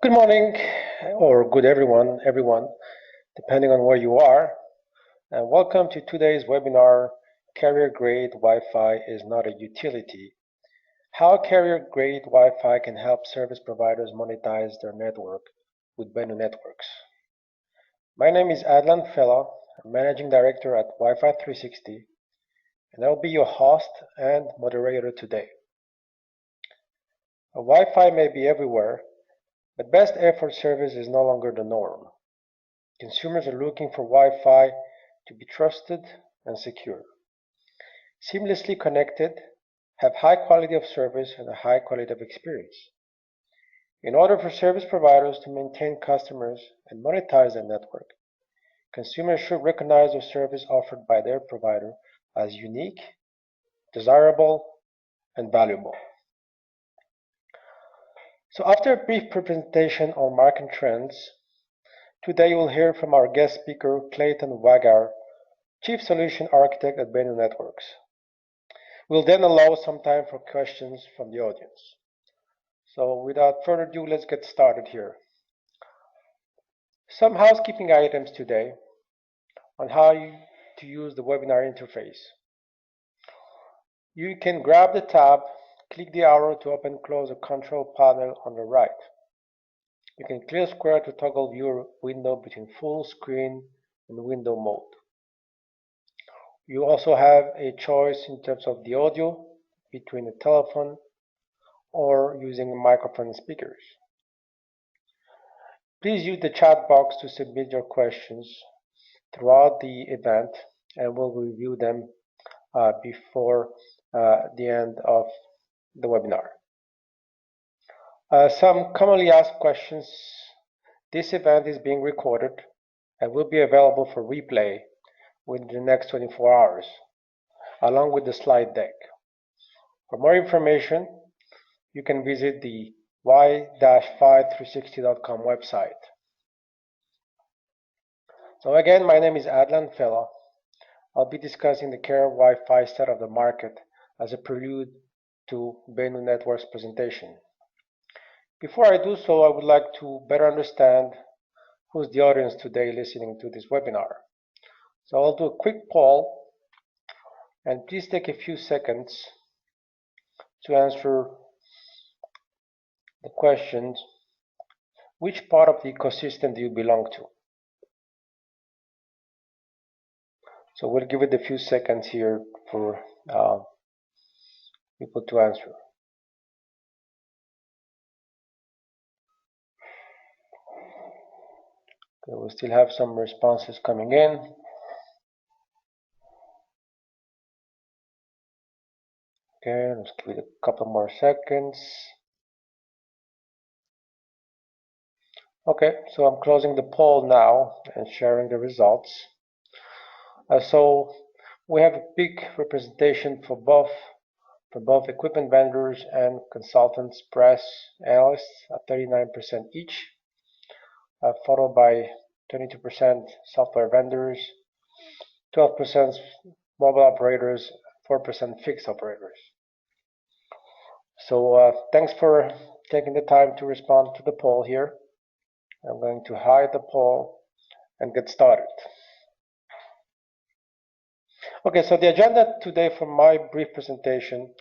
Good morning, or good everyone, depending on where you are, and welcome to today's webinar, Carrier-Grade Wi-Fi is not a utility. How carrier-grade Wi-Fi can help service providers monetize their network with Benu Networks. My name is Adlane Fellah, Managing Director at Wi-Fi 360, and I'll be your host and moderator today. Wi-Fi may be everywhere, but best effort service is no longer the norm. Consumers are looking for Wi-Fi to be trusted and secure, seamlessly connected, have high quality of service and a high quality of experience. In order for service providers to maintain customers and monetize their network, consumers should recognize the service offered by their provider as unique, desirable, and valuable. So after a brief presentation on market trends, today you will hear from our guest speaker, Clayton Wagar, Chief Solution Architect at Benu Networks. We'll then allow some time for questions from the audience. So without further ado, let's get started here. Some housekeeping items today on how to use the webinar interface. You can grab the tab, click the arrow to open and close a control panel on the right. You can click square to toggle view window between full screen and window mode. You also have a choice in terms of the audio between the telephone or using microphone and speakers. Please use the chat box to submit your questions throughout the event, and we'll review them before the end of the webinar. Some commonly asked questions. This event is being recorded and will be available for replay within the next 24 hours, along with the slide deck. For more information, you can visit the y-fi360.com website. So again, my name is Adlane Fellah. I'll be discussing the Carrier Wi-Fi state of the market as a prelude to Benu Networks presentation. Before I do so, I would like to better understand who's the audience today listening to this webinar. So I'll do a quick poll, and please take a few seconds to answer the questions. Which part of the ecosystem do you belong to? So we'll give it a few seconds here for people to answer. Okay, we still have some responses coming in. Okay, let's give it a couple more seconds. Okay, so I'm closing the poll now and sharing the results. So we have a big representation for both equipment vendors and consultants, press, analysts at 39% each, followed by 22% software vendors, 12% mobile operators, 4% fixed operators. So thanks for taking the time to respond to the poll here. I'm going to hide the poll and get started. Okay, so the agenda today for my brief presentation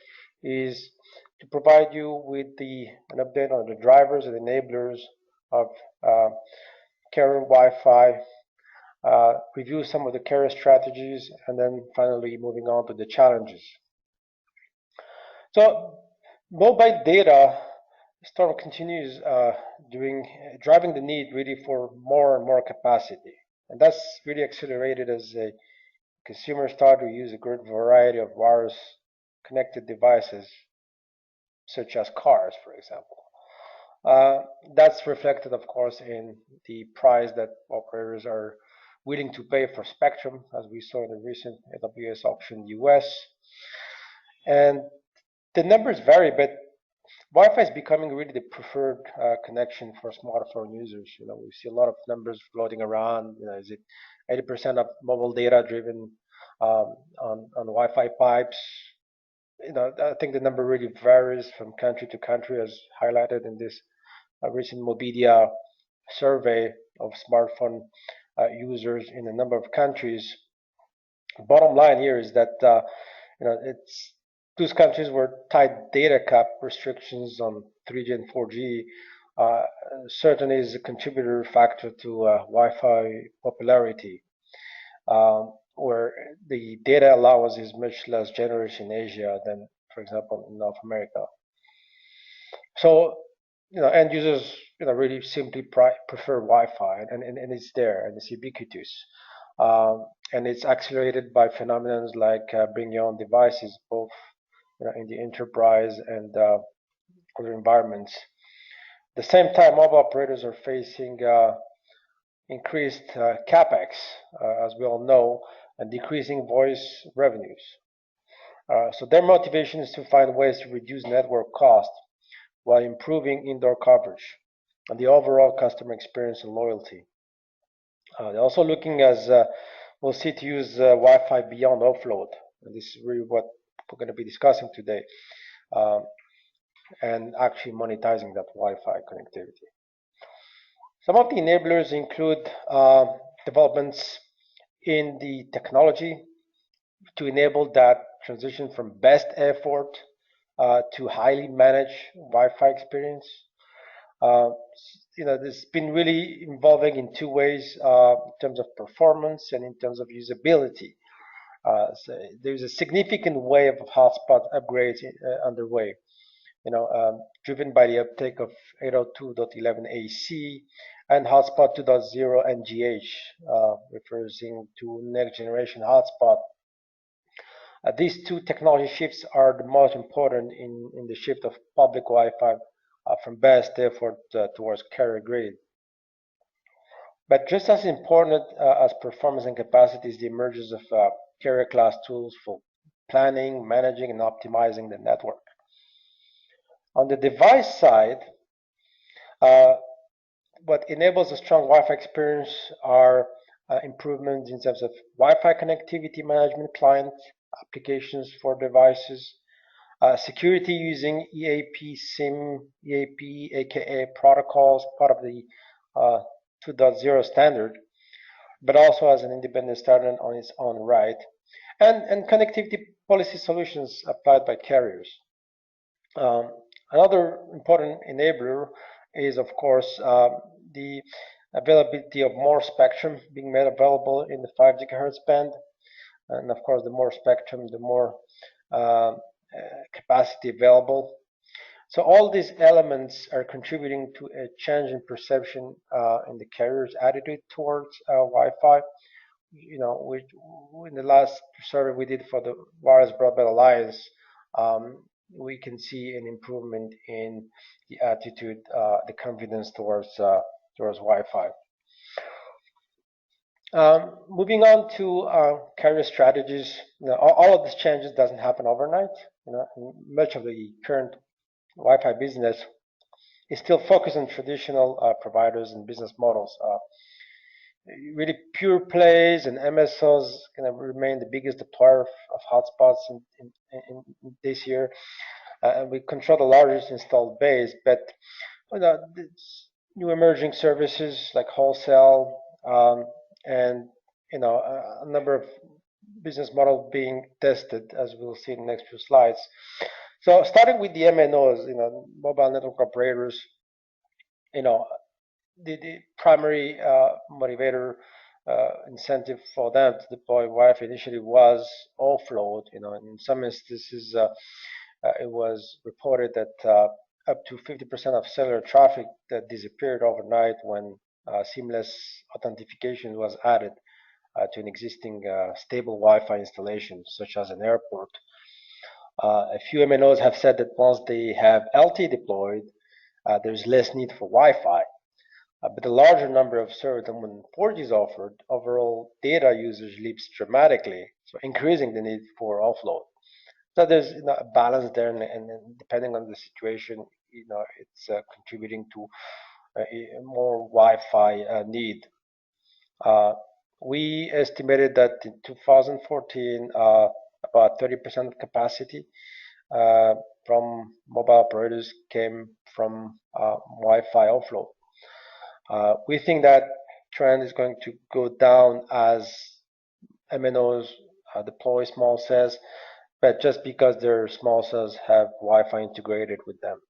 is to provide you with an update on the drivers and enablers of carrier Wi-Fi, review some of the carrier strategies, and then finally moving on to the challenges. So mobile data storm continues driving the need really for more and more capacity, and that's really accelerated as consumers start to use a great variety of wireless connected devices, such as cars, for example. That's reflected, of course, in the price that operators are willing to pay for spectrum, as we saw in the recent AWS auction in the US. And the numbers vary, but Wi-Fi is becoming really the preferred connection for smartphone users. We see a lot of numbers floating around. Is it 80% of mobile data driven on Wi-Fi pipes? I think the number really varies from country to country, as highlighted in this a recent Mobidia survey of smartphone users in a number of countries. Bottom line here is that it's those countries where tight data cap restrictions on 3G and 4G certainly is a contributor factor to Wi-Fi popularity, where the data allowance is much less generous in Asia than, for example, in North America. So, end users, really simply prefer Wi-Fi, and it's there, and it's ubiquitous. And it's accelerated by phenomena like bring your own devices, both in the enterprise and other environments. At the same time, mobile operators are facing increased capex, as we all know, and decreasing voice revenues. So their motivation is to find ways to reduce network costs while improving indoor coverage and the overall customer experience and loyalty. They're also looking, as we'll see, to use Wi-Fi beyond offload. And this is really what we're going to be discussing today, and actually monetizing that Wi-Fi connectivity. Some of the enablers include developments in the technology to enable that transition from best effort to highly managed Wi-Fi experience. This has been really evolving in two ways, in terms of performance and in terms of usability. So there's a significant wave of hotspot upgrades underway, driven by the uptake of 802.11ac and hotspot 2.0 NGH, referring to next generation hotspot. These two technology shifts are the most important in the shift of public Wi-Fi from best effort towards carrier grade. But just as important as performance and capacity is the emergence of carrier class tools for planning, managing, and optimizing the network. On the device side, what enables a strong Wi-Fi experience are improvements in terms of Wi-Fi connectivity management client applications for devices, security using EAP, SIM, EAP, aka protocols, part of the 2.0 standard, but also as an independent standard on its own right, and connectivity policy solutions applied by carriers. Another important enabler is, of course, the availability of more spectrum being made available in the 5 gigahertz band. And of course, the more spectrum, the more capacity available. So all these elements are contributing to a change in perception in the carrier's attitude towards Wi-Fi. In the last survey we did for the Wireless Broadband Alliance, we can see an improvement in the attitude, the confidence towards Wi-Fi. Moving on to carrier strategies, all of these changes doesn't happen overnight. Much of the current Wi-Fi business is still focused on traditional providers and business models. Really, pure plays and MSOs remain the biggest deployer of hotspots in this year, and we control the largest installed base. But new emerging services like wholesale and a number of business models being tested, as we'll see in the next few slides. So starting with the MNOs, mobile network operators, the primary motivator incentive for them to deploy Wi-Fi initially was offload. In some instances, it was reported that up to 50% of cellular traffic that disappeared overnight when seamless authentication was added to an existing stable Wi-Fi installation, such as an airport. A few MNOs have said that once they have LTE deployed, there's less need for Wi-Fi. But the larger number of servers than when 4G is offered, overall data usage leaps dramatically, so increasing the need for offload. So there's a balance there, and depending on the situation, it's contributing to more Wi-Fi need. We estimated that in 2014, about 30% of capacity from mobile operators came from Wi-Fi offload. We think that trend is going to go down as MNOs deploy small cells, but just because their small cells have Wi-Fi integrated with them.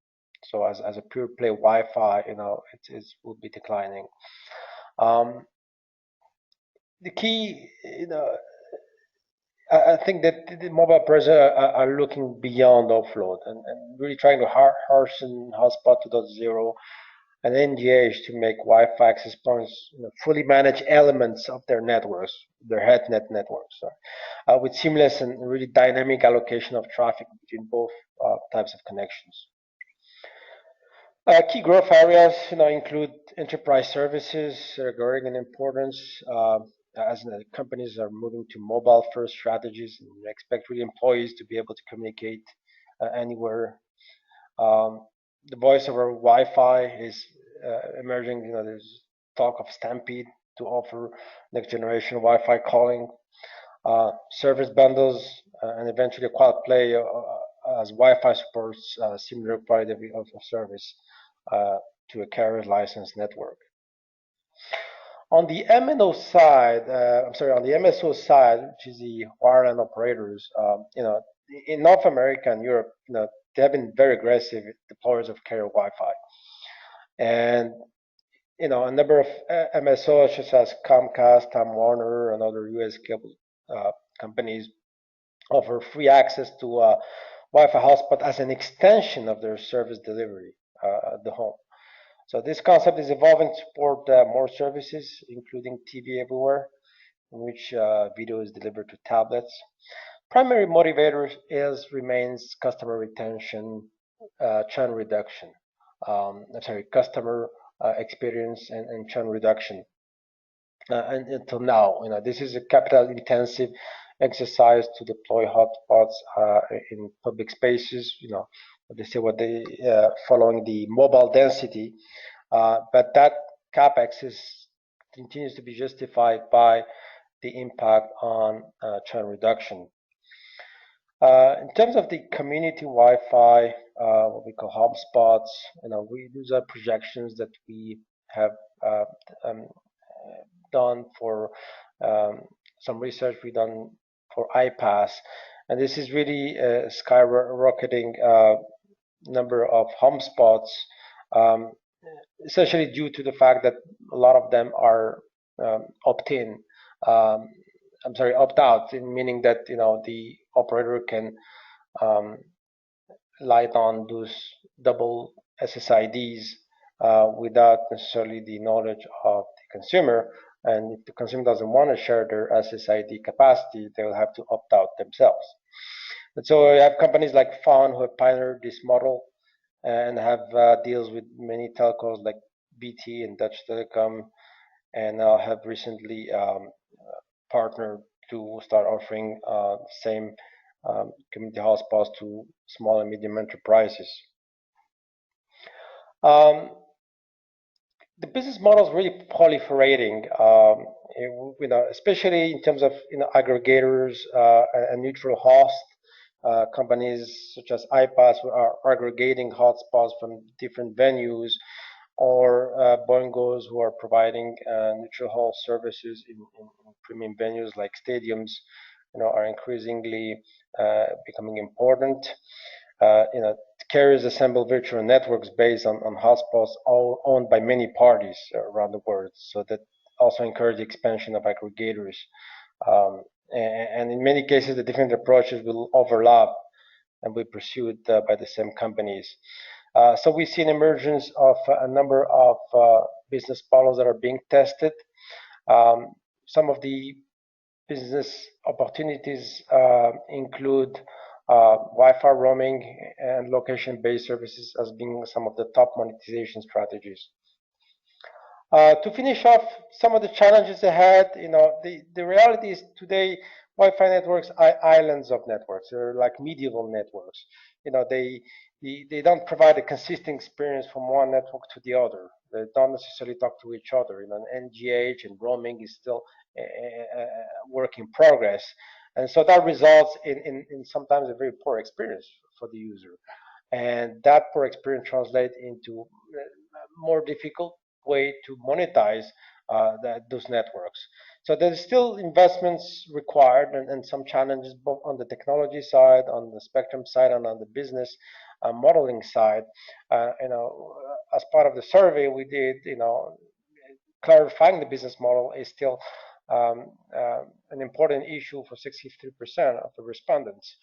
So as a pure play Wi-Fi, it will be declining. The key, I think that the mobile operators are looking beyond offload and really trying to harden hotspot 2.0 and NGH to make Wi-Fi access points fully manage elements of their networks, their headnet networks, with seamless and really dynamic allocation of traffic between both types of connections. Key growth areas include enterprise services growing in importance as companies are moving to mobile-first strategies and expect really employees to be able to communicate anywhere. The voice over Wi-Fi is emerging. There's talk of Stampede to offer next generation Wi-Fi calling, service bundles, and eventually a quad play as Wi-Fi supports similar quality of service to a carrier licensed network. On the MNO side, on the MSO side, which is the wireline operators, in North America and Europe, they have been very aggressive deployers of carrier Wi-Fi, and a number of MSOs such as Comcast, Time Warner, and other U.S. cable companies offer free access to Wi-Fi hotspot as an extension of their service delivery at the home. So this concept is evolving to support more services, including TV everywhere, in which video is delivered to tablets. Primary motivator remains customer retention, churn reduction. Customer experience and churn reduction. And until now, this is a capital-intensive exercise to deploy hotspots in public spaces. They say what they following the mobile density, but that capex continues to be justified by the impact on churn reduction. In terms of the community Wi-Fi, what we call hotspots, these are projections that we have done for some research we done for iPass, and this is really skyrocketing number of hotspots, essentially due to the fact that a lot of them are opt-in. Opt-out, meaning that the operator can light on those double SSIDs without necessarily the knowledge of the consumer. And if the consumer doesn't want to share their SSID capacity, they will have to opt out themselves. And so we have companies like Fawn who have pioneered this model and have deals with many telcos like BT and Dutch Telecom, and have recently partnered to start offering same community hotspots to small and medium enterprises. The business model is really proliferating, especially in terms of aggregators and neutral host companies such as iPass are aggregating hotspots from different venues, or Boingos who are providing neutral host services in premium venues like stadiums, are increasingly becoming important. Carriers assemble virtual networks based on hotspots all owned by many parties around the world, so that also encourage the expansion of aggregators. And in many cases, the different approaches will overlap and be pursued by the same companies. So we see an emergence of a number of business models that are being tested. Some of the business opportunities include Wi-Fi roaming and location-based services as being some of the top monetization strategies. To finish off some of the challenges ahead, the reality is today Wi-Fi networks are islands of networks. They're like medieval networks. They don't provide a consistent experience from one network to the other. They don't necessarily talk to each other. NGH and roaming is still a work in progress. And so that results in sometimes a very poor experience for the user. And that poor experience translates into a more difficult way to monetize those networks. So there's still investments required and some challenges both on the technology side, on the spectrum side, and on the business modeling side. As part of the survey we did, clarifying the business model is still an important issue for 63% of the respondents.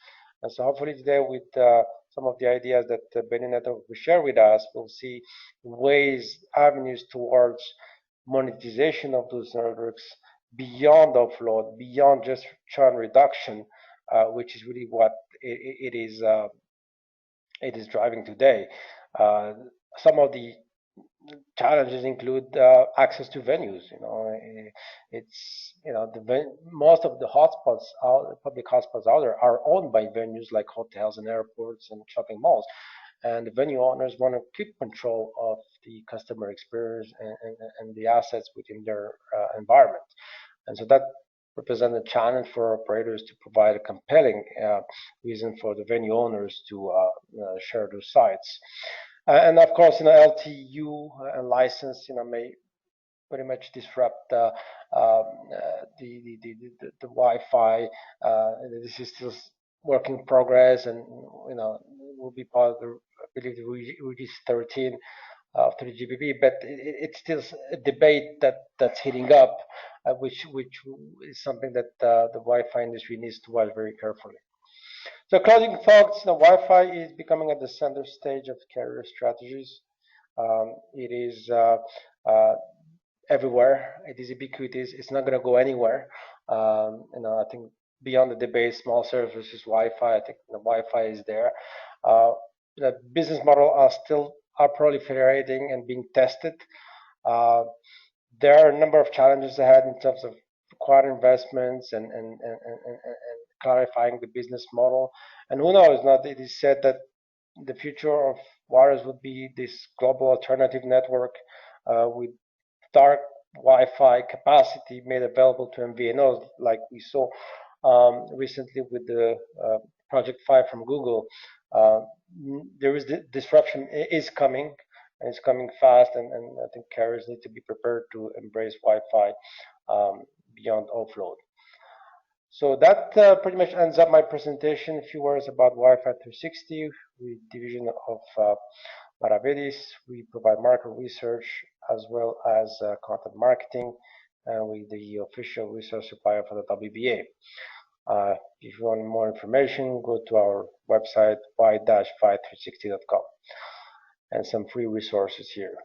And so hopefully today with some of the ideas that Benu Network will share with us, we'll see ways, avenues towards monetization of those networks beyond offload, beyond just churn reduction, which is really what it is driving today. Some of the challenges include access to venues. Most of the hotspots, public hotspots out there, are owned by venues like hotels and airports and shopping malls, and the venue owners want to keep control of the customer experience and the assets within their environment, and so that represents a challenge for operators to provide a compelling reason for the venue owners to share those sites. And of course, LTU and license, may pretty much disrupt the Wi-Fi. This is still work in progress, and will be part of the, I believe, release 13 of 3GPP. But it's still a debate that's heating up, which is something that the Wi-Fi industry needs to watch very carefully. So closing thoughts, Wi-Fi is becoming at the center stage of carrier strategies. It is everywhere. It is ubiquitous. It's not going to go anywhere. I think beyond the debate, small service versus Wi-Fi, I think the Wi-Fi is there. The business model are proliferating and being tested. There are a number of challenges ahead in terms of required investments and clarifying the business model. And who knows, it is said that the future of wireless would be this global alternative network with dark Wi-Fi capacity made available to MVNOs, like we saw recently with the Project 5 from Google. There is disruption is coming, and it's coming fast, and I think carriers need to be prepared to embrace Wi-Fi beyond offload. So that pretty much ends up my presentation. A few words about Wi-Fi 360. We're division of Maravedis. We provide market research as well as content marketing, and we're the official resource supplier for the WBA. If you want more information, go to our website, y-fi360.com, and some free resources here.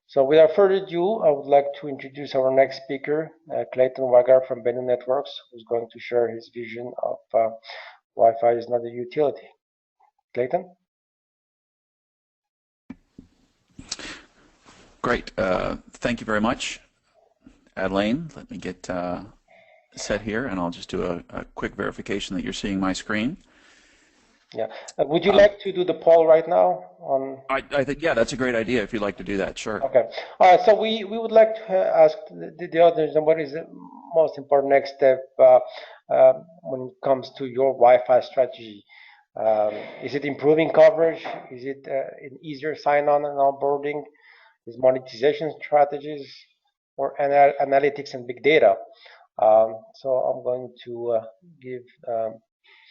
So without further ado, I would like to introduce our next speaker, Clayton Wagar from Benu Networks, who's going to share his vision of Wi-Fi is not a utility. Clayton? Great. Thank you very much, Adlane. Let me get set here, and I'll just do a quick verification that you're seeing my screen. Yeah. Would you like to do the poll right now? I think, yeah, that's a great idea if you'd like to do that. Sure. Okay. All right. So we would like to ask the audience, what is the most important next step when it comes to your Wi-Fi strategy? Is it improving coverage? Is it an easier sign-on and onboarding? Is monetization strategies or analytics and big data? So I'm going to give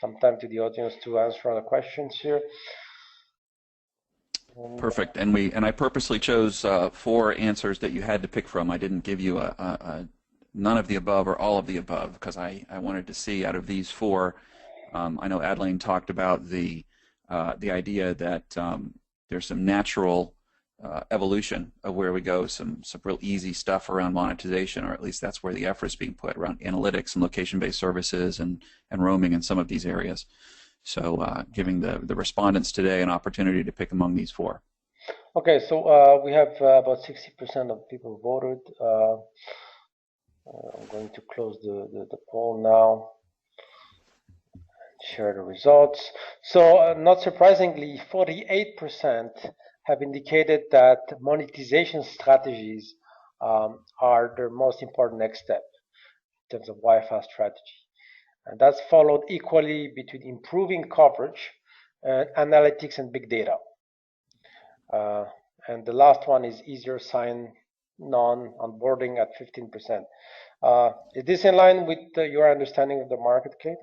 some time to the audience to answer the questions here. Perfect. And I purposely chose 4 answers that you had to pick from. I didn't give you a none of the above or all of the above, because I wanted to see out of these 4. I know Adlane talked about the idea that there's some natural evolution of where we go, some real easy stuff around monetization, or at least that's where the effort is being put around analytics and location-based services and roaming in some of these areas. So giving the respondents today an opportunity to pick among these 4. Okay, so we have about 60% of people voted. I'm going to close the poll now. Share the results. So not surprisingly, 48% have indicated that monetization strategies are their most important next step in terms of Wi-Fi strategy. And that's followed equally between improving coverage analytics and big data. And the last one is easier sign-on onboarding at 15%. Is this in line with your understanding of the market, Kate?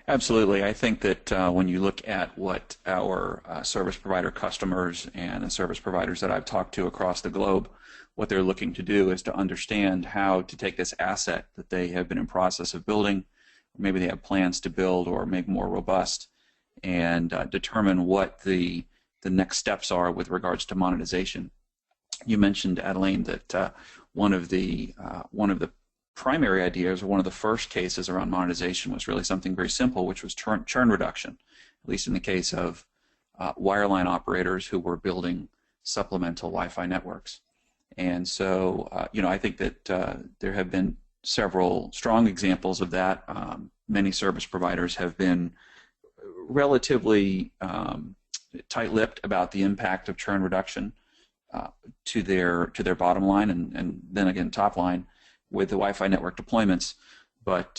Absolutely. I think that when you look at what our service provider customers and the service providers that I've talked to across the globe, what they're looking to do is to understand how to take this asset that they have been in process of building, or maybe they have plans to build or make more robust, and determine what the next steps are with regards to monetization. You mentioned, Adlane, that one of the primary ideas, or one of the first cases around monetization, was really something very simple, which was churn reduction, at least in the case of wireline operators who were building supplemental Wi-Fi networks. And so, I think that there have been several strong examples of that. Many service providers have been relatively tight-lipped about the impact of churn reduction to their bottom line, and then again top line with the Wi-Fi network deployments. But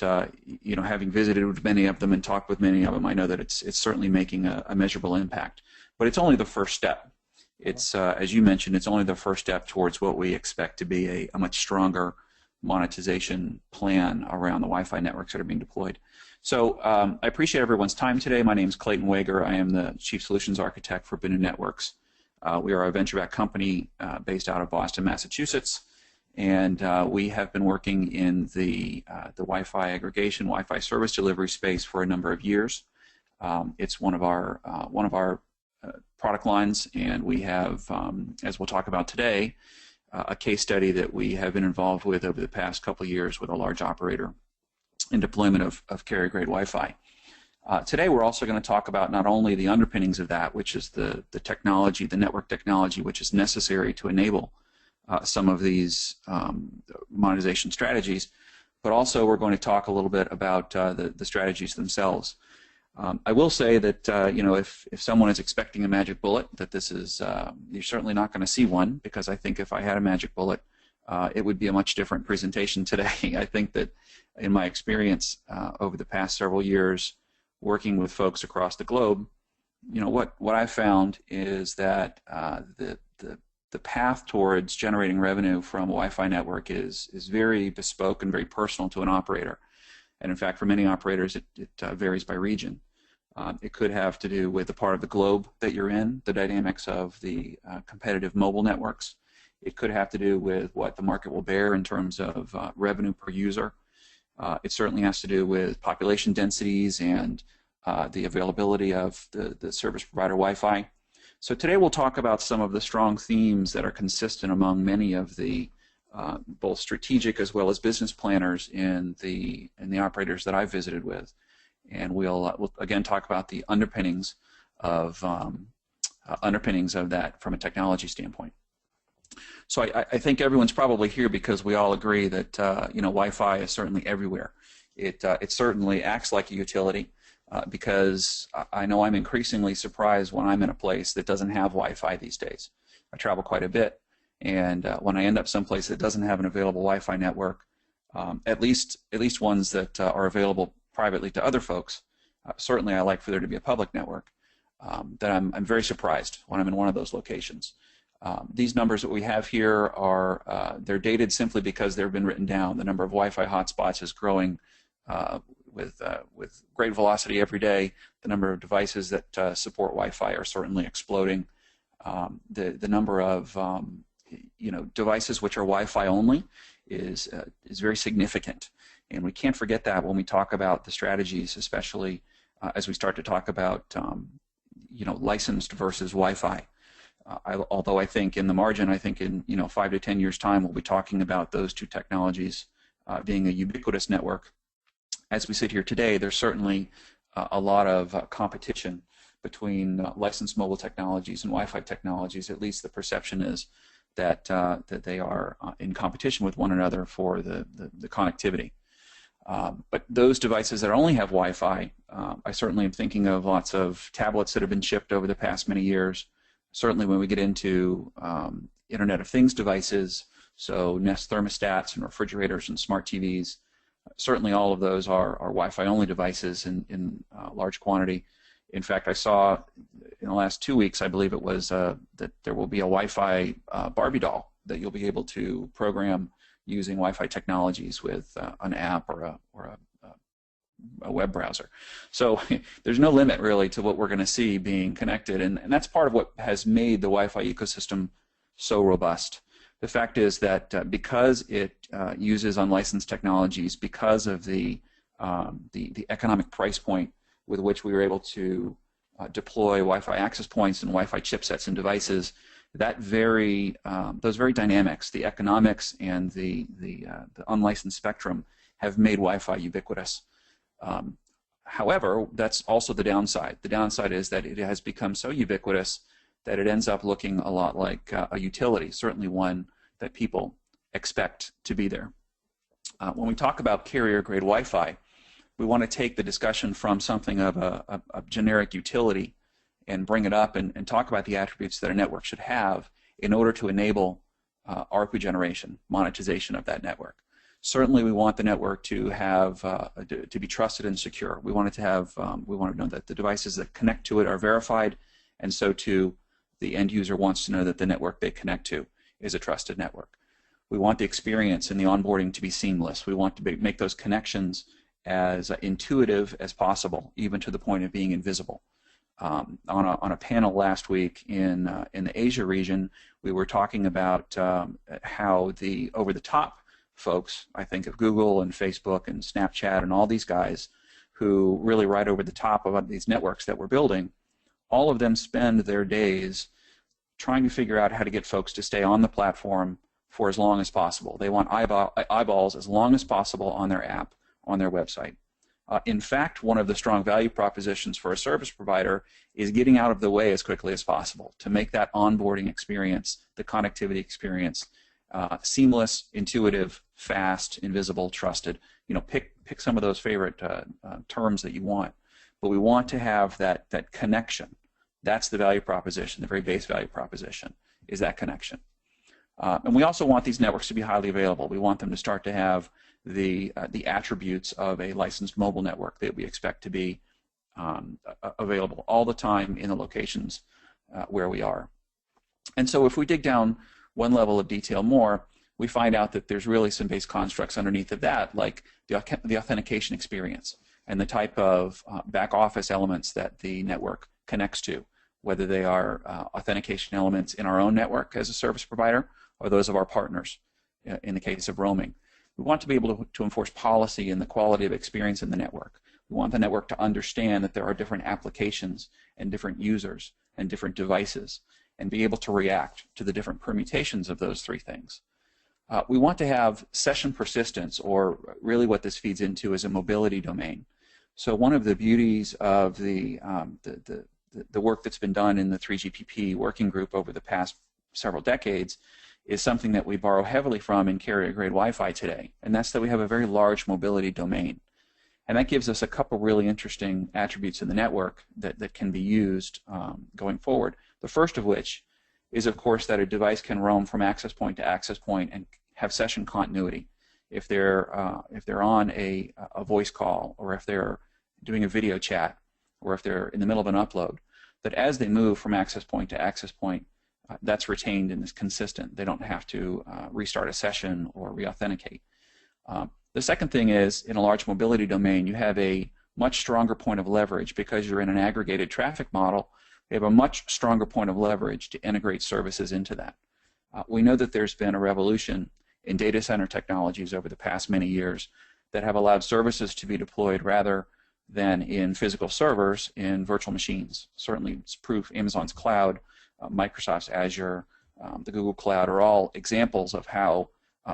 having visited with many of them and talked with many of them, I know that it's certainly making a measurable impact. But it's only the first step. It's as you mentioned, it's only the first step towards what we expect to be a much stronger monetization plan around the Wi-Fi networks that are being deployed. So I appreciate everyone's time today. My name is Clayton Wager. I am the Chief Solutions Architect for Benu Networks. We are a venture-backed company based out of Boston, Massachusetts, and we have been working in the Wi-Fi aggregation, Wi-Fi service delivery space for a number of years. It's one of our product lines, and we have, as we'll talk about today, a case study that we have been involved with over the past couple of years with a large operator in deployment of carrier-grade Wi-Fi. Today we're also going to talk about not only the underpinnings of that, which is the technology, the network technology, which is necessary to enable some of these monetization strategies, but also we're going to talk a little bit about the strategies themselves. I will say that if someone is expecting a magic bullet, that this is you're certainly not going to see one, because I think if I had a magic bullet, it would be a much different presentation today. I think that in my experience over the past several years working with folks across the globe, what I've found is that the path towards generating revenue from a Wi-Fi network is very bespoke and very personal to an operator. And in fact, for many operators, it varies by region. It could have to do with the part of the globe that you're in, the dynamics of the competitive mobile networks. It could have to do with what the market will bear in terms of revenue per user. It certainly has to do with population densities and the availability of the service provider Wi-Fi. So today we'll talk about some of the strong themes that are consistent among many of the both strategic as well as business planners in the operators that I've visited with, and we'll again talk about the underpinnings of that from a technology standpoint. So I think everyone's probably here because we all agree that Wi-Fi is certainly everywhere. It certainly acts like a utility. Because I know I'm increasingly surprised when I'm in a place that doesn't have Wi-Fi these days. I travel quite a bit, and when I end up someplace that doesn't have an available Wi-Fi network, at least ones that are available privately to other folks, certainly I like for there to be a public network, that I'm very surprised when I'm in one of those locations. These numbers that we have here are they're dated simply because they've been written down. The number of Wi-Fi hotspots is growing with great velocity every day. The number of devices that support Wi-Fi are certainly exploding. The number of devices which are Wi-Fi only is very significant, and we can't forget that when we talk about the strategies, especially as we start to talk about licensed versus Wi-Fi. Although I think in the margin, I think in 5 to 10 years' time, we'll be talking about those two technologies being a ubiquitous network. As we sit here today, there's certainly a lot of competition between licensed mobile technologies and Wi-Fi technologies. At least the perception is that they are in competition with one another for the connectivity. But those devices that only have Wi-Fi, I certainly am thinking of lots of tablets that have been shipped over the past many years. Certainly when we get into Internet of Things devices, so Nest thermostats and refrigerators and smart TVs, certainly all of those are Wi-Fi only devices in large quantity. In fact, I saw in the last 2 weeks, I believe it was, that there will be a Wi-Fi Barbie doll that you'll be able to program using Wi-Fi technologies with an app or a web browser. So there's no limit really to what we're going to see being connected, and that's part of what has made the Wi-Fi ecosystem so robust. The fact is that because it uses unlicensed technologies, because of the economic price point with which we were able to deploy Wi-Fi access points and Wi-Fi chipsets and devices, that those very dynamics, the economics and the unlicensed spectrum, have made Wi-Fi ubiquitous. However, that's also the downside. The downside is that it has become so ubiquitous that it ends up looking a lot like a utility, certainly one that people expect to be there. When we talk about carrier-grade Wi-Fi, we want to take the discussion from something of a generic utility and bring it up and talk about the attributes that a network should have in order to enable ARPU generation, monetization of that network. Certainly, we want the network to have to be trusted and secure. We want it to have we want to know that the devices that connect to it are verified, and so too the end user wants to know that the network they connect to is a trusted network. We want the experience and the onboarding to be seamless. We want to make those connections as intuitive as possible, even to the point of being invisible. On a panel last week in the Asia region, we were talking about how the over-the-top folks, I think of Google and Facebook and Snapchat and all these guys who really ride over the top of these networks that we're building, all of them spend their days trying to figure out how to get folks to stay on the platform for as long as possible. They want eyeballs as long as possible on their app, on their website. In fact, one of the strong value propositions for a service provider is getting out of the way as quickly as possible to make that onboarding experience, the connectivity experience, seamless, intuitive, fast, invisible, trusted. You know, pick some of those favorite terms that you want, but we want to have that connection. That's the value proposition. The very base value proposition is that connection. And we also want these networks to be highly available. We want them to start to have the attributes of a licensed mobile network that we expect to be available all the time in the locations where we are. And so if we dig down one level of detail more, we find out that there's really some base constructs underneath of that, like the authentication experience and the type of back office elements that the network connects to, whether they are authentication elements in our own network as a service provider or those of our partners in the case of roaming. We want to be able to enforce policy and the quality of experience in the network. We want the network to understand that there are different applications and different users and different devices and be able to react to the different permutations of those three things. We want to have session persistence, or really what this feeds into is a mobility domain. So one of the beauties of the work that's been done in the 3GPP working group over the past several decades is something that we borrow heavily from in carrier-grade Wi-Fi today, and that's that we have a very large mobility domain. And that gives us a couple really interesting attributes in the network that can be used going forward. The first of which is, of course, that a device can roam from access point to access point and have session continuity. If they're on a voice call, or if they're doing a video chat, or if they're in the middle of an upload, that as they move from access point to access point, that's retained and is consistent. They don't have to restart a session or re-authenticate. The second thing is, in a large mobility domain, you have a much stronger point of leverage because you're in an aggregated traffic model. We have a much stronger point of leverage to integrate services into that. We know that there's been a revolution in data center technologies over the past many years that have allowed services to be deployed rather than in physical servers in virtual machines. Certainly, it's proof Amazon's cloud, Microsoft's Azure, the Google Cloud are all examples of how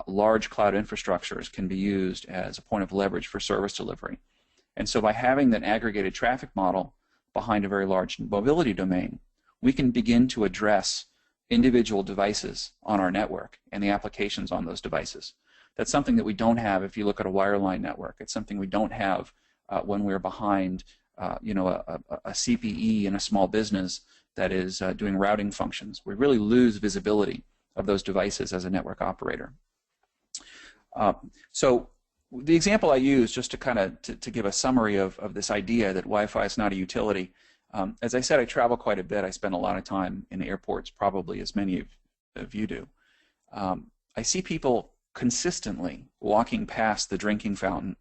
large cloud infrastructures can be used as a point of leverage for service delivery. And so by having that aggregated traffic model behind a very large mobility domain, we can begin to address individual devices on our network and the applications on those devices. That's something that we don't have if you look at a wireline network. It's something we don't have when we're behind a CPE in a small business that is doing routing functions. We really lose visibility of those devices as a network operator. So the example I use, just to kind of to give a summary of this idea that Wi-Fi is not a utility, As I said, I travel quite a bit. I spend a lot of time in airports, probably as many of you do. I see people consistently walking past the drinking fountain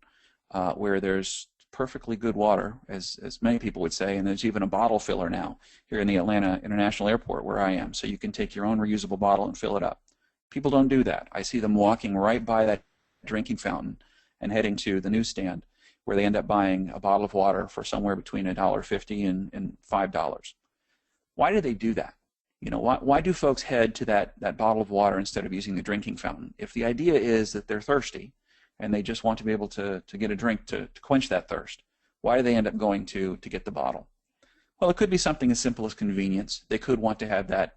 where there's perfectly good water, as many people would say, and there's even a bottle filler now here in the Atlanta International Airport where I am, so you can take your own reusable bottle and fill it up. People don't do that. I see them walking right by that drinking fountain and heading to the newsstand where they end up buying a bottle of water for somewhere between $1.50 and $5. Why do they do that? You know, why do folks head to that bottle of water instead of using the drinking fountain? If the idea is that they're thirsty and they just want to be able to get a drink to quench that thirst, why do they end up going to get the bottle? Well, it could be something as simple as convenience. They could want to have that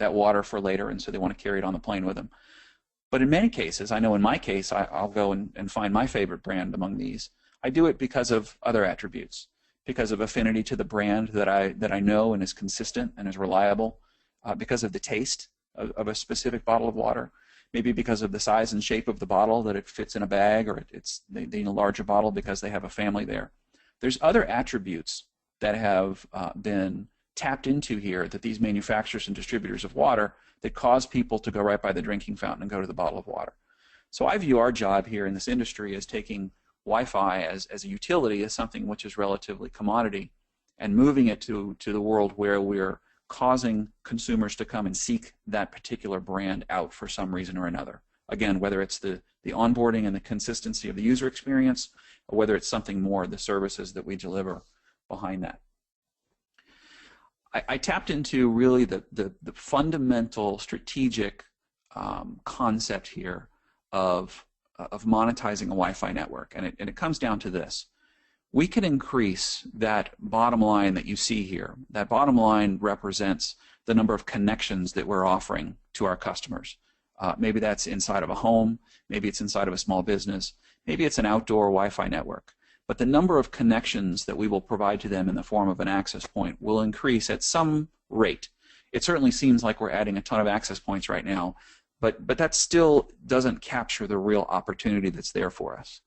water for later, and so they want to carry it on the plane with them. But in many cases, I know in my case, I'll go and find my favorite brand among these. I do it because of other attributes, because of affinity to the brand that I know and is consistent and is reliable, because of the taste of a specific bottle of water, maybe because of the size and shape of the bottle, that it fits in a bag, or they need a larger bottle because they have a family there. There's other attributes that have been tapped into here, that these manufacturers and distributors of water, that cause people to go right by the drinking fountain and go to the bottle of water. So I view our job here in this industry as taking Wi-Fi as a utility, as something which is relatively commodity, and moving it to the world where we're causing consumers to come and seek that particular brand out for some reason or another. Again, whether it's the onboarding and the consistency of the user experience, or whether it's something more, the services that we deliver behind that. I tapped into really the fundamental strategic concept here of monetizing a Wi-Fi network, and it comes down to this. We can increase that bottom line that you see here. That bottom line represents the number of connections that we're offering to our customers. Maybe that's inside of a home, maybe it's inside of a small business, maybe it's an outdoor Wi-Fi network. But the number of connections that we will provide to them in the form of an access point will increase at some rate. It certainly seems like we're adding a ton of access points right now, but that still doesn't capture the real opportunity that's there for us.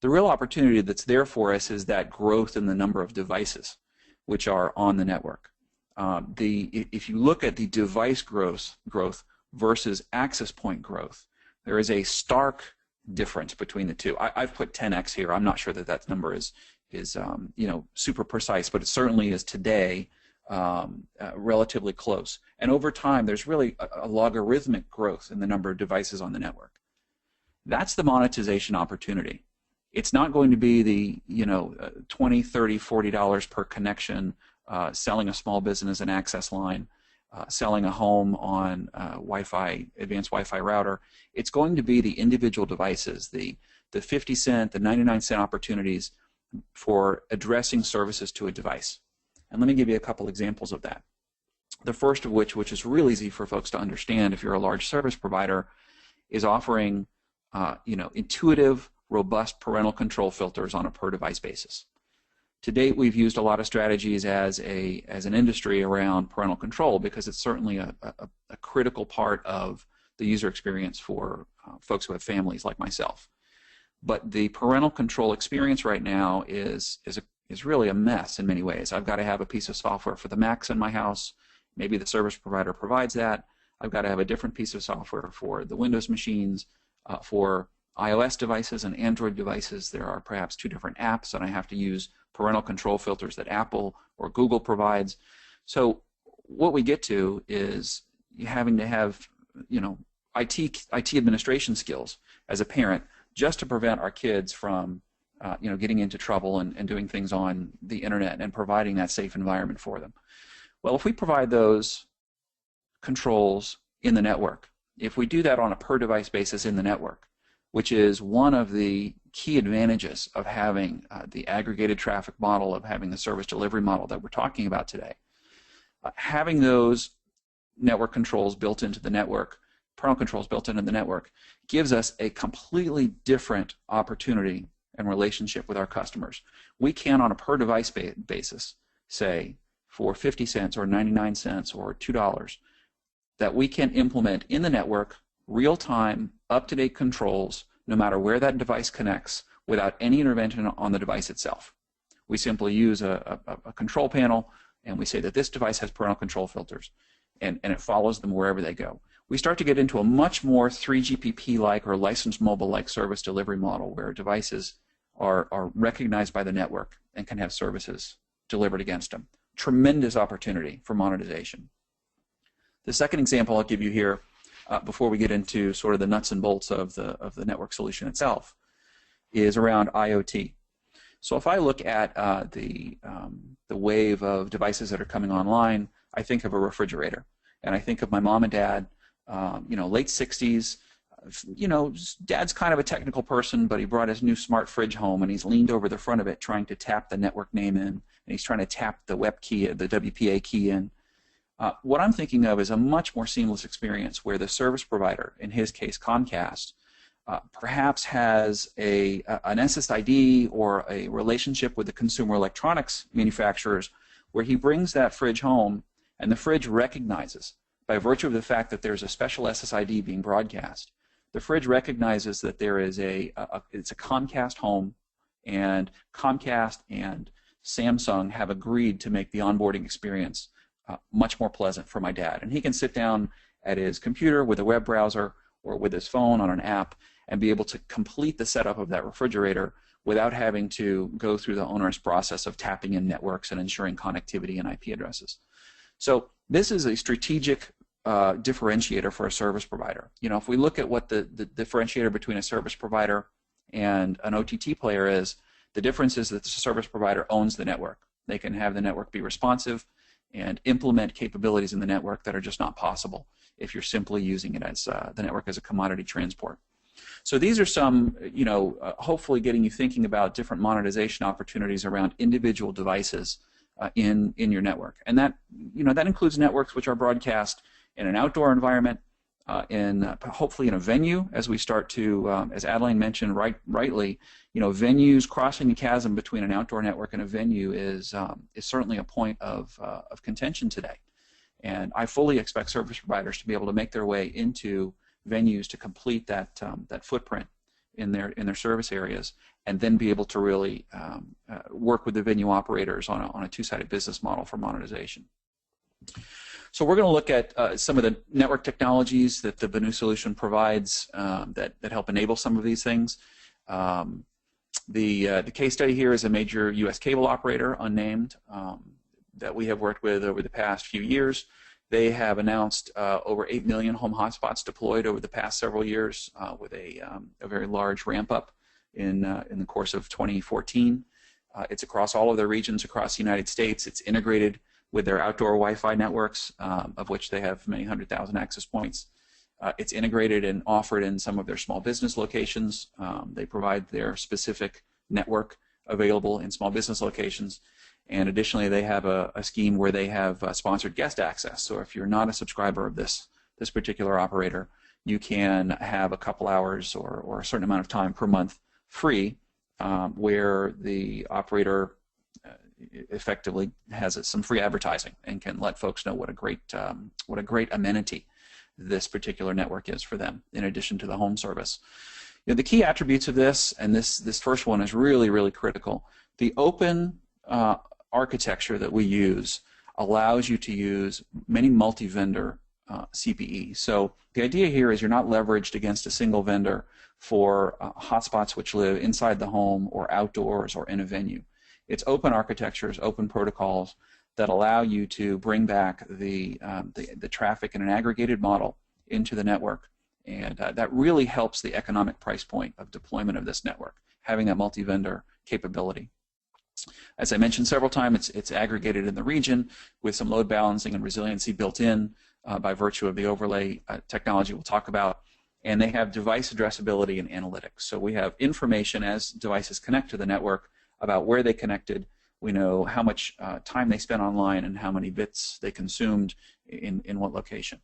The real opportunity that's there for us is that growth in the number of devices which are on the network. If you look at the device growth versus access point growth, there is a stark difference between the two. I've put 10x here. I'm not sure that number is super precise, but it certainly is today relatively close. And over time, there's really a logarithmic growth in the number of devices on the network. That's the monetization opportunity. It's not going to be the $20, $30, $40 per connection, selling a small business an access line, selling a home on Wi-Fi, advanced Wi-Fi router. It's going to be the individual devices, the 50 cent, the 99 cent opportunities for addressing services to a device. And let me give you a couple examples of that. The first of which is real easy for folks to understand if you're a large service provider, is offering intuitive, robust parental control filters on a per device basis. To date, we've used a lot of strategies as an industry around parental control because it's certainly a critical part of the user experience for folks who have families like myself. But the parental control experience right now is really a mess in many ways. I've got to have a piece of software for the Macs in my house. Maybe the service provider provides that. I've got to have a different piece of software for the Windows machines. For iOS devices and Android devices, there are perhaps two different apps, and I have to use parental control filters that Apple or Google provides. So what we get to is you having to have IT administration skills as a parent just to prevent our kids from getting into trouble and doing things on the internet and providing that safe environment for them. Well, if we provide those controls in the network, if we do that on a per device basis in the network, which is one of the key advantages of having the aggregated traffic model, of having the service delivery model that we're talking about today, having those network controls built into the network, parental controls built into the network, gives us a completely different opportunity and relationship with our customers. We can, on a per device basis, say for 50 cents or 99 cents or $2, that we can implement in the network real-time, up-to-date controls no matter where that device connects without any intervention on the device itself. We simply use a control panel, and we say that this device has parental control filters, and it follows them wherever they go. We start to get into a much more 3GPP-like or licensed mobile-like service delivery model where devices are recognized by the network and can have services delivered against them. Tremendous opportunity for monetization. The second example I'll give you here before we get into sort of the nuts and bolts of the network solution itself is around IoT. So if I look at the wave of devices that are coming online, I think of a refrigerator, and I think of my mom and dad, late 60s. Dad's kind of a technical person, but he brought his new smart fridge home, and he's leaned over the front of it trying to tap the network name in, and he's trying to tap the WEP key, the WPA key in. What I'm thinking of is a much more seamless experience where the service provider, in his case Comcast, perhaps has an SSID or a relationship with the consumer electronics manufacturers where he brings that fridge home and the fridge recognizes, by virtue of the fact that there's a special SSID being broadcast, the fridge recognizes that there is it's a Comcast home, and Comcast and Samsung have agreed to make the onboarding experience much more pleasant for my dad. And he can sit down at his computer with a web browser or with his phone on an app and be able to complete the setup of that refrigerator without having to go through the onerous process of tapping in networks and ensuring connectivity and IP addresses. So this is a strategic differentiator for a service provider. If we look at what the differentiator between a service provider and an OTT player is, the difference is that the service provider owns the network. They can have the network be responsive and implement capabilities in the network that are just not possible if you're simply using it as the network as a commodity transport. So these are some, hopefully getting you thinking about different monetization opportunities around individual devices in your network, and that that includes networks which are broadcast in an outdoor environment, hopefully in a venue, as we start to, as Adlane mentioned rightly, venues, crossing the chasm between an outdoor network and a venue is certainly a point of contention today, and I fully expect service providers to be able to make their way into venues to complete that footprint in their service areas, and then be able to really work with the venue operators on a two-sided business model for monetization. So we're going to look at some of the network technologies that the Benu solution provides that help enable some of these things. The case study here is a major U.S. cable operator, unnamed, that we have worked with over the past few years. They have announced over 8 million home hotspots deployed over the past several years with a very large ramp-up in the course of 2014. It's across all of their regions across the United States. It's integrated with their outdoor Wi-Fi networks, of which they have many 100,000 access points. It's integrated and offered in some of their small business locations. They provide their specific network available in small business locations. And additionally, they have a scheme where they have sponsored guest access. So if you're not a subscriber of this particular operator, you can have a couple hours or a certain amount of time per month free, where the operator effectively has some free advertising and can let folks know what a great amenity this particular network is for them, in addition to the home service. The key attributes of this, and this first one is really, really critical. The open architecture that we use allows you to use many multi-vendor CPE. So the idea here is you're not leveraged against a single vendor for hotspots which live inside the home or outdoors or in a venue. It's open architectures, open protocols that allow you to bring back the traffic in an aggregated model into the network, and that really helps the economic price point of deployment of this network, having that multi-vendor capability. As I mentioned several times, it's aggregated in the region with some load balancing and resiliency built in by virtue of the overlay technology we'll talk about, and they have device addressability and analytics. So we have information as devices connect to the network about where they connected. We know how much time they spent online and how many bits they consumed in what location.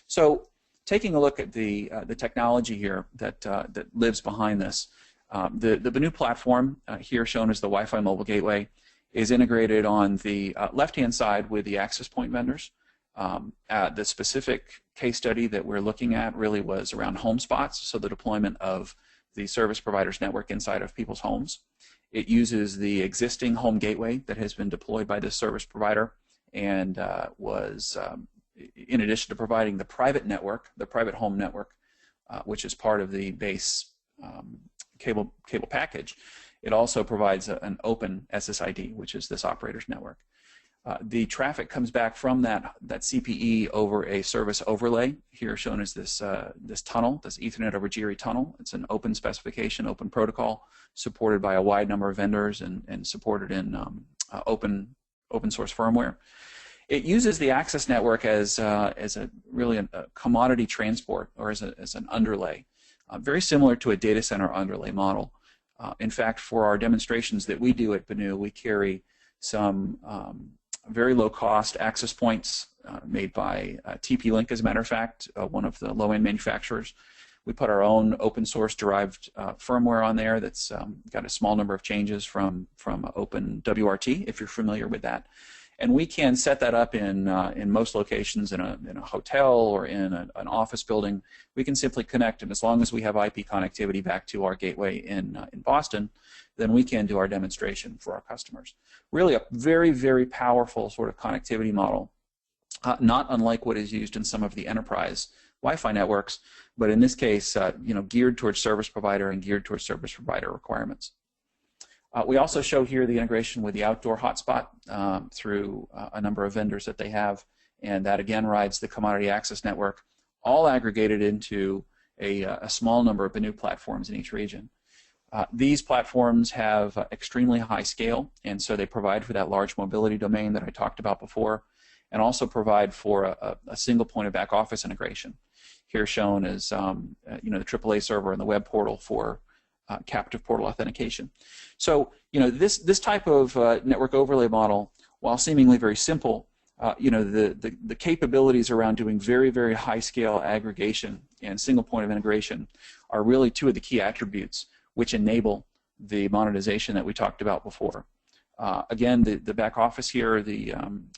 So taking a look at the technology here that lives behind this, the Benu platform, here shown as the Wi-Fi mobile gateway, is integrated on the left-hand side with the access point vendors. The specific case study that we're looking at really was around home spots, so the deployment of the service provider's network inside of people's homes. It uses the existing home gateway that has been deployed by this service provider, and was, in addition to providing the private network, the private home network, which is part of the base cable package, it also provides an open SSID, which is this operator's network. The traffic comes back from that CPE over a service overlay, here shown as this this tunnel, this Ethernet over GRE tunnel. It's an open specification, open protocol, supported by a wide number of vendors and supported in open source firmware. It uses the access network as really a commodity transport, or as an underlay, very similar to a data center underlay model. In fact, for our demonstrations that we do at Benu, we carry some very low-cost access points made by TP-Link, as a matter of fact, one of the low-end manufacturers. We put our own open-source derived firmware on there that's got a small number of changes from Open WRT, if you're familiar with that. And we can set that up in most locations, in a hotel or in an office building. We can simply connect, and as long as we have IP connectivity back to our gateway in Boston, then we can do our demonstration for our customers. Really a very, very powerful sort of connectivity model, not unlike what is used in some of the enterprise Wi-Fi networks, but in this case, geared towards service provider and geared towards service provider requirements. We also show here the integration with the outdoor hotspot through a number of vendors that they have, and that again rides the commodity access network, all aggregated into a small number of Benu platforms in each region. These platforms have extremely high scale, and so they provide for that large mobility domain that I talked about before, and also provide for a single point of back office integration. Here shown as the AAA server and the web portal for captive portal authentication. So this type of network overlay model, while seemingly very simple, the capabilities around doing very, very high scale aggregation and single point of integration are really two of the key attributes which enable the monetization that we talked about before. Again, the back office here, the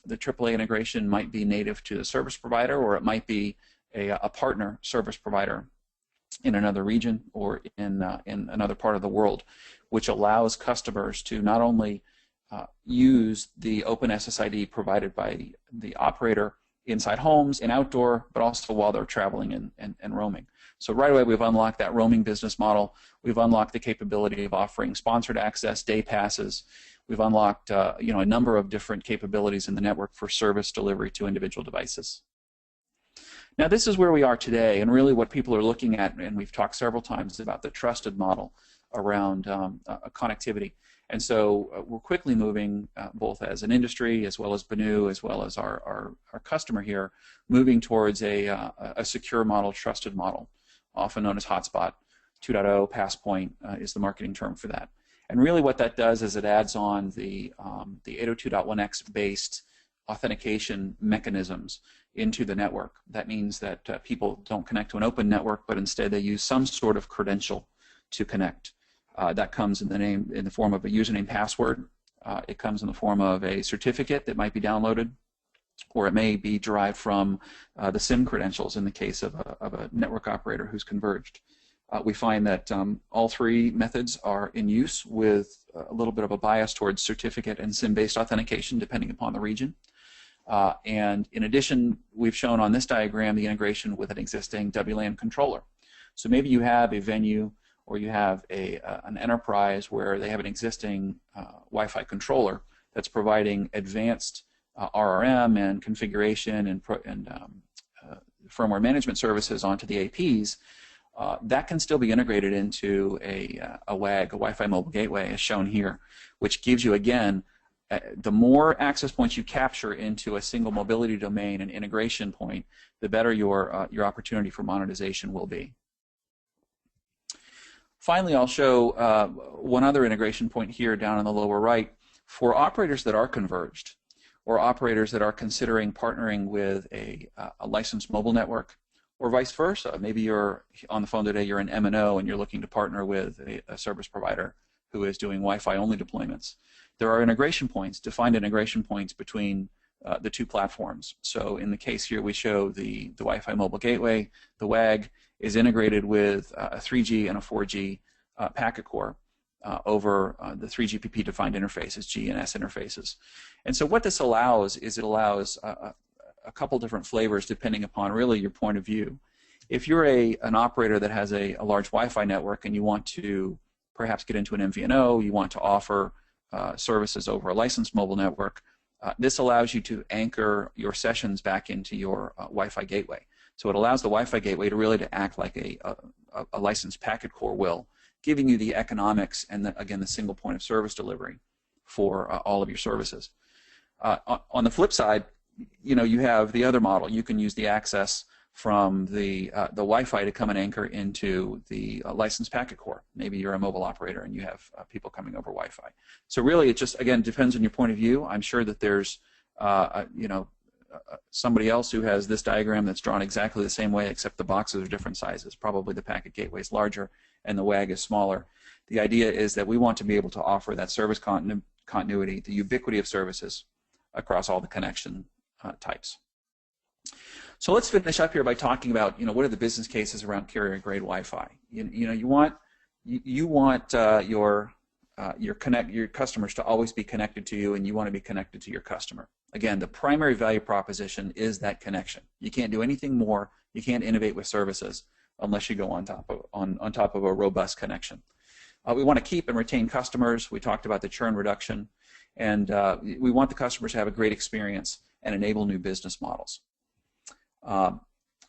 AAA integration might be native to the service provider, or it might be a partner service provider in another region or in another part of the world, which allows customers to not only use the open SSID provided by the operator inside homes and outdoor, but also while they're traveling and roaming. So right away we've unlocked that roaming business model. We've unlocked the capability of offering sponsored access, day passes. We've unlocked a number of different capabilities in the network for service delivery to individual devices. Now this is where we are today, and really what people are looking at, and we've talked several times about the trusted model around connectivity. And so we're quickly moving, both as an industry, as well as Benu, as well as our customer here, moving towards a secure model, trusted model, often known as Hotspot 2.0. Passpoint is the marketing term for that. And really what that does is it adds on the 802.1x based authentication mechanisms into the network. That means that people don't connect to an open network, but instead they use some sort of credential to connect. That comes in the form of a username, password. It comes in the form of a certificate that might be downloaded, or it may be derived from the SIM credentials in the case of a network operator who's converged. We find that all three methods are in use, with a little bit of a bias towards certificate and SIM-based authentication depending upon the region. And in addition, we've shown on this diagram the integration with an existing WLAN controller. So maybe you have a venue or you have an enterprise where they have an existing Wi-Fi controller that's providing advanced RRM and configuration and firmware management services onto the APs. That can still be integrated into a WAG, a Wi-Fi mobile gateway, as shown here, which gives you, again, the more access points you capture into a single mobility domain and integration point, the better your opportunity for monetization will be. Finally, I'll show one other integration point here down in the lower right. For operators that are converged, or operators that are considering partnering with a licensed mobile network, or vice versa. Maybe you're on the phone today, you're an MNO, and you're looking to partner with a service provider who is doing Wi-Fi only deployments. There are integration points, defined integration points between the two platforms. So in the case here, we show the Wi-Fi mobile gateway. The WAG is integrated with a 3G and a 4G packet core. over the 3GPP defined interfaces, G and S interfaces. And so what this allows is it allows a couple different flavors depending upon really your point of view. If you're an operator that has a large Wi-Fi network and you want to perhaps get into an MVNO, you want to offer services over a licensed mobile network, this allows you to anchor your sessions back into your Wi-Fi gateway. So it allows the Wi-Fi gateway to really act like a licensed packet core will, giving you the economics and, again, the single point of service delivery for all of your services. On the flip side, you have the other model. You can use the access from the Wi-Fi to come and anchor into the licensed packet core. Maybe you're a mobile operator and you have people coming over Wi-Fi. So really, it just, again, depends on your point of view. I'm sure that there's, somebody else who has this diagram that's drawn exactly the same way, except the boxes are different sizes. Probably the packet gateway is larger and the WAG is smaller. The idea is that we want to be able to offer that service continuity, the ubiquity of services across all the connection types. So let's finish up here by talking about, what are the business cases around carrier-grade Wi-Fi. You want your customers to always be connected to you, and you want to be connected to your customer. Again, the primary value proposition is that connection. You can't do anything more. You can't innovate with services unless you go on top of a robust connection. We want to keep and retain customers. We talked about the churn reduction, and we want the customers to have a great experience and enable new business models.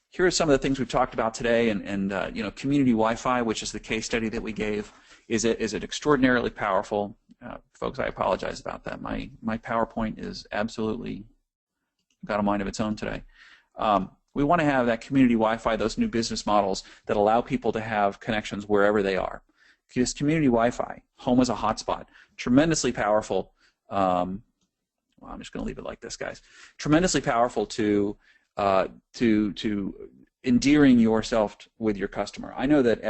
Here are some of the things we've talked about today, and community Wi-Fi, which is the case study that we gave, is it extraordinarily powerful. Folks, I apologize about that. My PowerPoint is absolutely got a mind of its own today. We want to have that community Wi-Fi, those new business models that allow people to have connections wherever they are. This community Wi-Fi, home as a hotspot, tremendously powerful. Well, I'm just going to leave it like this, guys. Tremendously powerful to endearing yourself with your customer. I know that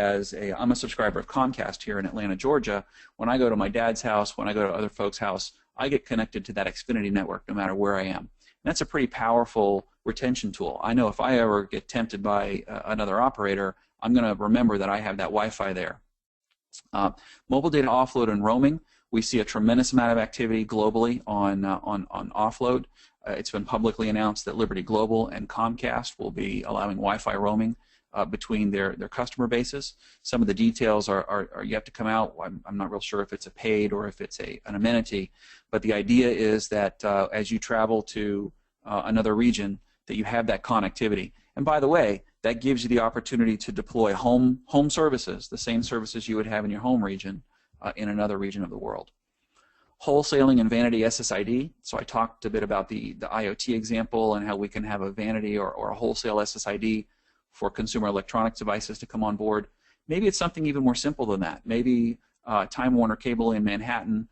I'm a subscriber of Comcast here in Atlanta, Georgia. When I go to my dad's house, when I go to other folks' house, I get connected to that Xfinity network no matter where I am. And that's a pretty powerful retention tool. I know if I ever get tempted by another operator, I'm going to remember that I have that Wi-Fi there. Mobile data offload and roaming. We see a tremendous amount of activity globally on offload. It's been publicly announced that Liberty Global and Comcast will be allowing Wi-Fi roaming between their customer bases. Some of the details are yet to come out. I'm not real sure if it's a paid or if it's an amenity, but the idea is that as you travel to another region, that you have that connectivity. And by the way, that gives you the opportunity to deploy home services, the same services you would have in your home region, in another region of the world. Wholesaling and vanity SSID. So I talked a bit about the IoT example and how we can have a vanity or a wholesale SSID for consumer electronics devices to come on board. Maybe it's something even more simple than that. Maybe Time Warner Cable in Manhattan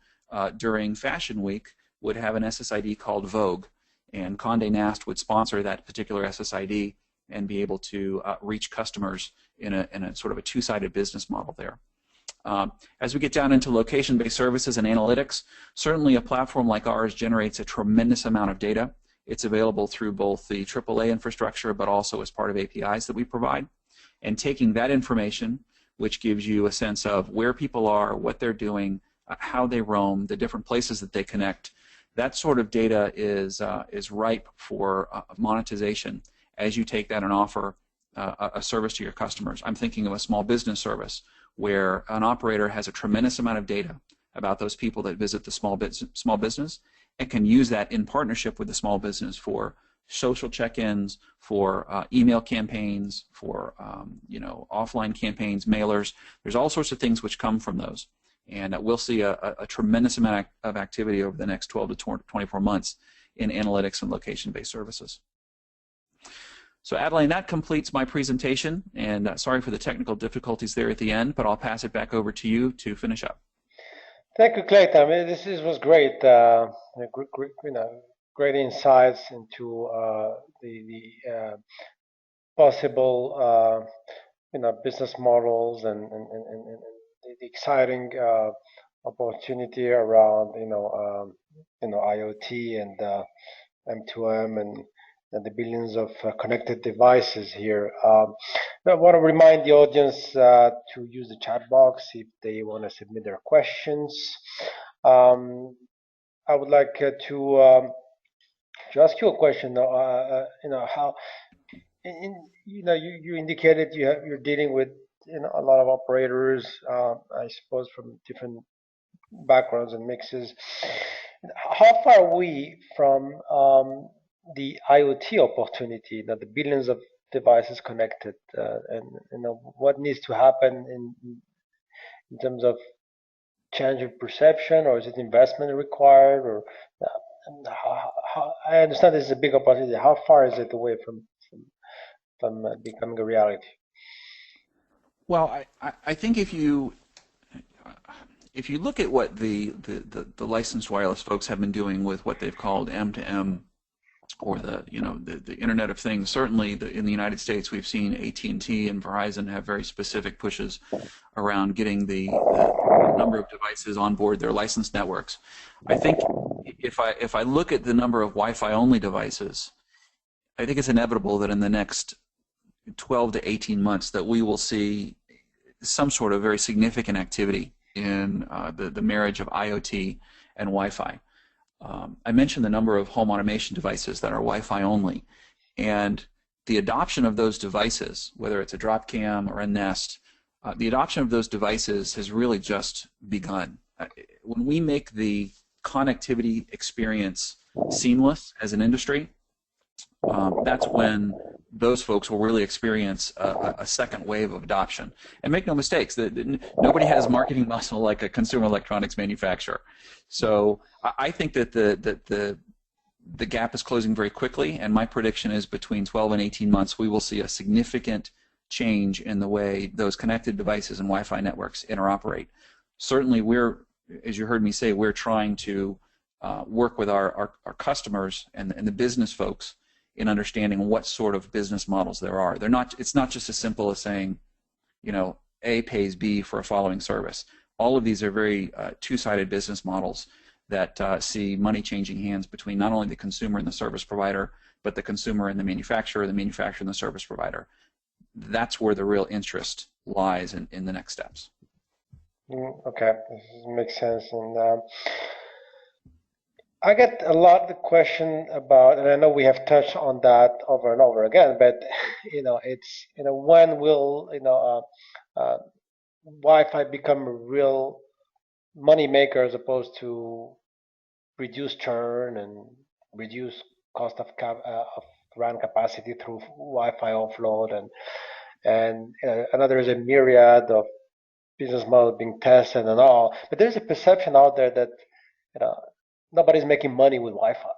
during Fashion Week would have an SSID called Vogue, and Condé Nast would sponsor that particular SSID and be able to reach customers in a sort of a two-sided business model there. As we get down into location-based services and analytics, certainly a platform like ours generates a tremendous amount of data. It's available through both the AAA infrastructure, but also as part of APIs that we provide. And taking that information, which gives you a sense of where people are, what they're doing, how they roam, the different places that they connect, that sort of data is ripe for monetization as you take that and offer a service to your customers. I'm thinking of a small business service where an operator has a tremendous amount of data about those people that visit the small business and can use that in partnership with the small business for social check-ins, for email campaigns, for offline campaigns, mailers. There's all sorts of things which come from those. And we'll see a tremendous amount of activity over the next 12 to 24 months in analytics and location-based services. So Adlane, that completes my presentation, and sorry for the technical difficulties there at the end, but I'll pass it back over to you to finish up. Thank you, Clayton. I mean, this was great. Great insights into the possible business models and the exciting opportunity around IoT and M2M and the billions of connected devices here. I want to remind the audience to use the chat box if they want to submit their questions. I would like to ask you a question. How you indicated you're dealing with a lot of operators, I suppose from different backgrounds and mixes. How far are we from the IoT opportunity? The billions of devices connected, and what needs to happen in terms of change of perception, or is it investment required, or I understand this is a big opportunity. How far is it away from becoming a reality? Well, I think if you look at what the licensed wireless folks have been doing with what they've called M2M, or the Internet of Things, certainly in the United States we've seen AT&T and Verizon have very specific pushes around getting the number of devices on board their licensed networks. I think if I look at the number of Wi-Fi only devices, I think it's inevitable that in the next 12 to 18 months that we will see some sort of very significant activity in the marriage of IoT and Wi-Fi. I mentioned the number of home automation devices that are Wi-Fi only, and the adoption of those devices, whether it's a drop cam or a Nest, the adoption of those devices has really just begun. When we make the connectivity experience seamless as an industry, that's when those folks will really experience a second wave of adoption. And make no mistakes, nobody has marketing muscle like a consumer electronics manufacturer. So I think that the gap is closing very quickly, and my prediction is between 12 and 18 months we will see a significant change in the way those connected devices and Wi-Fi networks interoperate. Certainly as you heard me say, we're trying to work with our customers and the business folks in understanding what sort of business models there are. It's not just as simple as saying, A pays B for a following service. All of these are very two-sided business models that see money changing hands between not only the consumer and the service provider, but the consumer and the manufacturer and the service provider. That's where the real interest lies in the next steps. Okay, this makes sense. And I get a lot of the question about, and I know we have touched on that over and over again, but it's when will Wi-Fi become a real money maker as opposed to reduce churn and reduce cost of RAN capacity through Wi-Fi offload, and I know there is a myriad of business models being tested and all, but there's a perception out there that nobody's making money with Wi-Fi.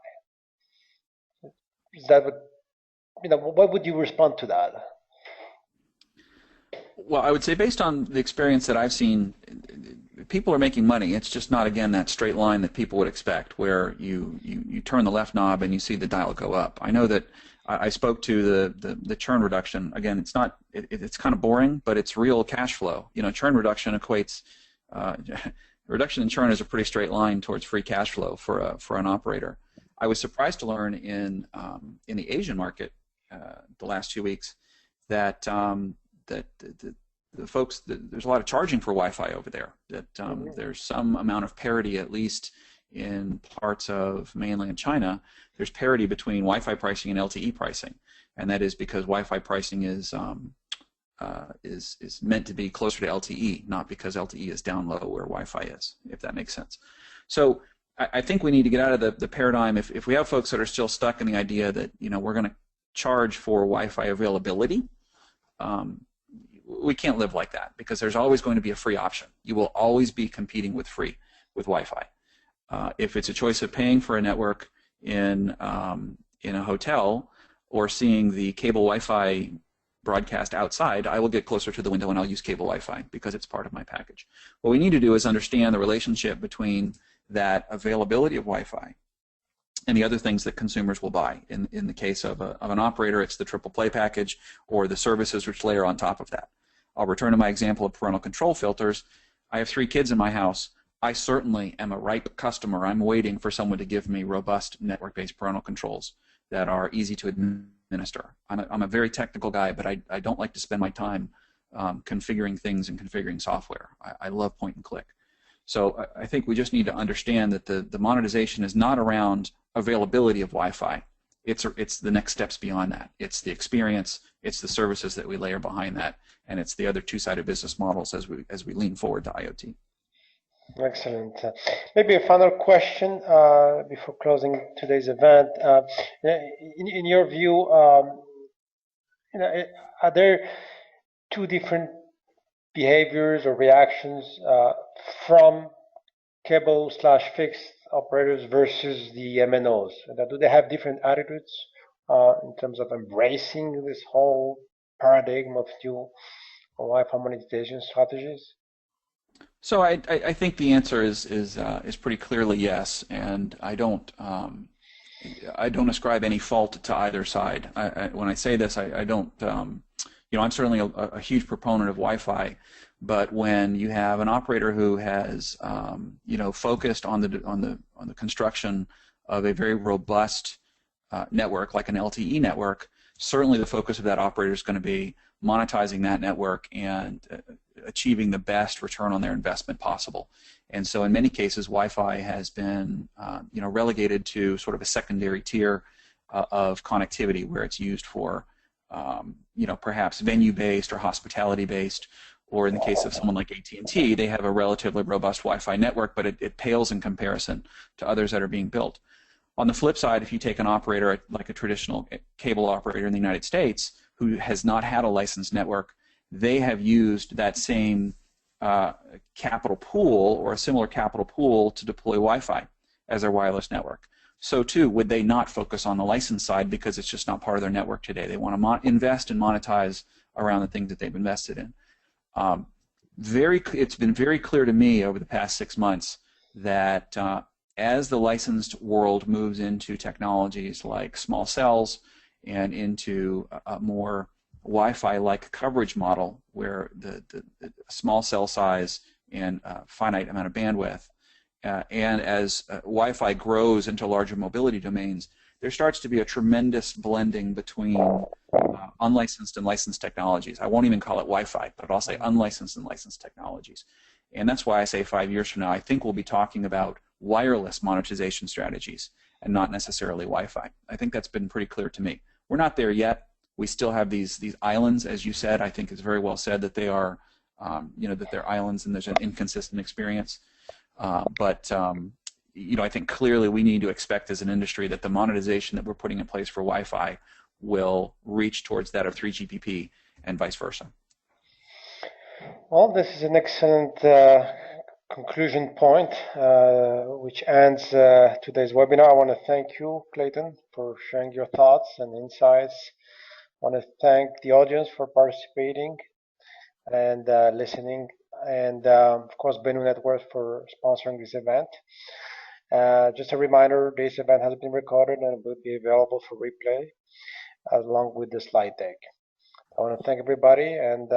Is that what would you respond to that? Well, I would say based on the experience that I've seen, people are making money. It's just not, again, that straight line that people would expect, where you turn the left knob and you see the dial go up. I know that I spoke to the churn reduction. Again, it's kind of boring, but it's real cash flow. Churn reduction equates. Reduction in churn is a pretty straight line towards free cash flow for an operator. I was surprised to learn in the Asian market the last 2 weeks that the folks, there's a lot of charging for Wi-Fi over there. That there's some amount of parity, at least in parts of mainland China. There's parity between Wi-Fi pricing and LTE pricing, and that is because Wi-Fi pricing is meant to be closer to LTE, not because LTE is down low where Wi-Fi is, if that makes sense. So I think we need to get out of the paradigm. If we have folks that are still stuck in the idea that we're going to charge for Wi-Fi availability, we can't live like that, because there's always going to be a free option. You will always be competing with Wi-Fi. If it's a choice of paying for a network in a hotel or seeing the cable Wi-Fi broadcast outside, I will get closer to the window and I'll use cable Wi-Fi because it's part of my package. What we need to do is understand the relationship between that availability of Wi-Fi and the other things that consumers will buy. In the case of an operator, it's the triple play package or the services which layer on top of that. I'll return to my example of parental control filters. I have 3 kids in my house. I certainly am a ripe customer. I'm waiting for someone to give me robust network-based parental controls. that are easy to administer. I'm a very technical guy, but I don't like to spend my time configuring things and configuring software. I love point and click. So I think we just need to understand that the monetization is not around availability of Wi-Fi. It's the next steps beyond that. It's the experience, it's the services that we layer behind that, and it's the other two-sided business models as we lean forward to IoT. Excellent. Maybe a final question before closing today's event. In your view, are there two different behaviors or reactions from cable/fixed operators versus the MNOs? Do they have different attitudes in terms of embracing this whole paradigm of dual Wi-Fi monetization strategies? So I think the answer is pretty clearly yes, and I don't ascribe any fault to either side. When I say this, I don't I'm certainly a huge proponent of Wi-Fi, but when you have an operator who has focused on the construction of a very robust network like an LTE network, certainly the focus of that operator is going to be monetizing that network and achieving the best return on their investment possible. And so in many cases, Wi-Fi has been relegated to sort of a secondary tier of connectivity where it's used for perhaps venue-based or hospitality-based, or in the case of someone like AT&T, they have a relatively robust Wi-Fi network, but it pales in comparison to others that are being built. On the flip side, if you take an operator like a traditional cable operator in the United States who has not had a licensed network, they have used that same capital pool or a similar capital pool to deploy Wi-Fi as their wireless network. So too, would they not focus on the license side because it's just not part of their network today? They want to invest and monetize around the things that they've invested in. It's been very clear to me over the past 6 months that as the licensed world moves into technologies like small cells and into a more Wi-Fi-like coverage model where the small cell size and finite amount of bandwidth, and as Wi-Fi grows into larger mobility domains, there starts to be a tremendous blending between unlicensed and licensed technologies. I won't even call it Wi-Fi, but I'll say unlicensed and licensed technologies. And that's why I say 5 years from now, I think we'll be talking about wireless monetization strategies and not necessarily Wi-Fi. I think that's been pretty clear to me. We're not there yet. We still have these islands, as you said. I think it's very well said that they are, that they're islands and there's an inconsistent experience. I think clearly we need to expect as an industry that the monetization that we're putting in place for Wi-Fi will reach towards that of 3GPP and vice versa. Well, this is an excellent conclusion point, which ends today's webinar. I want to thank you, Clayton, for sharing your thoughts and insights. I want to thank the audience for participating and listening, and of course, Benu Networks for sponsoring this event. Just a reminder, this event has been recorded and will be available for replay along with the slide deck. I want to thank everybody and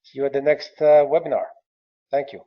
see you at the next webinar. Thank you.